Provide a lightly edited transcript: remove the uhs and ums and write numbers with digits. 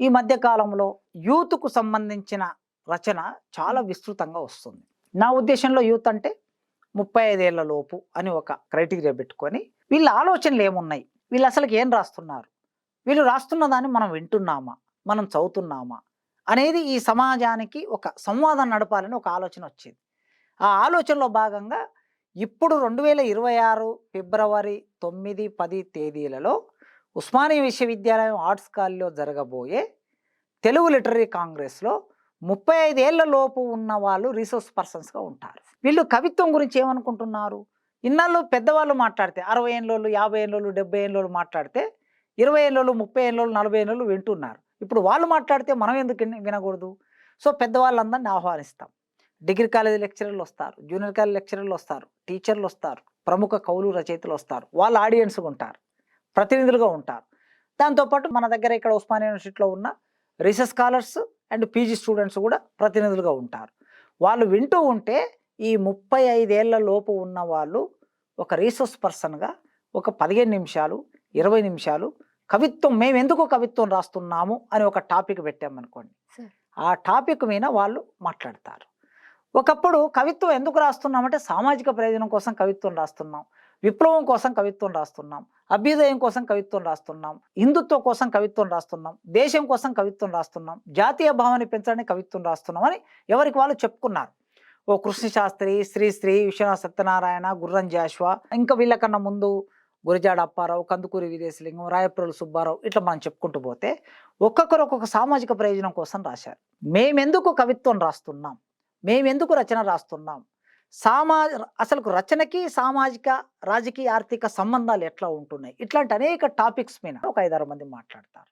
ఈ మధ్య కాలంలో యూత్‌కు సంబంధించిన రచన చాలా విస్తృతంగా వస్తుంది. నా ఉద్దేశంలో యూత్ అంటే 35 ఏళ్ల లోపు అని ఒక క్రైటీరియా పెట్టుకొని, వీళ్ళ ఆలోచనలేమున్నాయి? వీళ్ళసలకి ఏం రాస్తున్నారు? వీళ్ళు రాస్తున్న దాన్ని మనం వింటున్నామా? మనం చదువుతున్నామా? అనేది ఈ సమాజానికి ఒక సంవాదం నడపాలని ఒక ఆలోచనొచ్చింది. ఆ ఆలోచనలో భాగంగా ఇప్పుడు 2026 ఫిబ్రవరి 9, 10 తేదీలలో ఉస్మానియా విశ్వవిద్యాలయం ఆర్ట్స్ కాలేజ్‌లో జరగబోయే తెలుగు లిటరరీ కాంగ్రెస్‌లో 35 ఏళ్ల లోపు ఉన్న వాళ్ళు రిసోర్స్ పర్సన్స్‌గా ఉంటారు. వీళ్ళు కవిత్వం గురించి ఏమనుకుంటున్నారు? ఇన్నాళ్ళు పెద్దవాళ్ళు మాట్లాడితే 60 ఏళ్లోళ్ళు, 50 ఏళ్లోళ్ళు, 70 ఏళ్లోళ్ళు మాట్లాడితే 20 ఏళ్లోళ్ళు, 30 ఏళ్లోళ్ళు, 40 ఏళ్లోళ్ళు వింటున్నారు. ఇప్పుడు వాళ్ళు మాట్లాడితే మనం ఎందుకు వినకూడదు? సో, పెద్దవాళ్ళందరిని ఆహ్వానిస్తాం. డిగ్రీ కాలేజీ లెక్చరర్‌లొస్తారు, జూనియర్ కాలేజ్ లెక్చరర్‌లొస్తారు, టీచర్‌లొస్తారు, ప్రముఖ కవులు, రచయితలొస్తారు. వాళ్ళు ఆడియన్స్‌గా ఉంటారు. ప్రతినిధులుగా ఉంటారు. దాంతో పాటు మన దగ్గర ఇక్కడ ఉస్మానియా యూనివర్సిటీలో ఉన్న research scholars and PG students కూడా ప్రతినిధులుగా ఉంటారు. వాళ్ళు వింటూ ఉంటే ఈ 35 ఏళ్ల లోపు ఉన్న వాళ్ళు ఒక రీసోర్స్ పర్సన్‌గా ఒక 15 నిమిషాలు, 20 నిమిషాలు మేమెందుకు కవిత్వం రాస్తున్నాము అని ఒక టాపిక్ పెట్టామనుకోండి. సార్. ఆ టాపిక్ మీద వాళ్ళు మాట్లాడతారు. ఒకప్పుడు కవిత్వం ఎందుకు రాస్తున్నామంటే సామాజిక ప్రయోజనం కోసం కవిత్వం రాస్తున్నాం. విప్లవం కోసం కవిత్వం రాస్తున్నాం. అభ్యుదయం కోసం కవిత్వం రాస్తున్నాం. హిందుత్వం కోసం కవిత్వం రాస్తున్నాం. దేశం కోసం కవిత్వం రాస్తున్నాం. జాతీయ భావాన్ని పెంచడానికి కవిత్వం రాస్తున్నాం అని ఎవరికి వాళ్ళు చెప్పుకున్నారు. ఓ కృష్ణశాస్త్రి, శ్రీశ్రీ, విశ్వనాథ సత్యనారాయణ, గుర్రం జాషువా, ఇంకా వీళ్ళకన్నా ముందు గురజాడ అప్పారావు, కందుకూరి వీరేశలింగం, రాయప్రోలు సుబ్బారావు ఇట్లా మనం చెప్పుకుంటూ పోతే ఒక్కొక్కరు ఒక్కొక్క సామాజిక ప్రయోజనం కోసం రాశారు. మేమెందుకు కవిత్వం రాస్తున్నాం? మేమెందుకు రచన రాస్తున్నాం? సామా అసలుకు రచనకి సామాజిక, రాజకీయ, ఆర్థిక సంబంధాలు ఎట్లా ఉంటున్నాయి? ఇట్లాంటి అనేక టాపిక్స్ మీద ఒక 5, 6 మంది మాట్లాడతారు.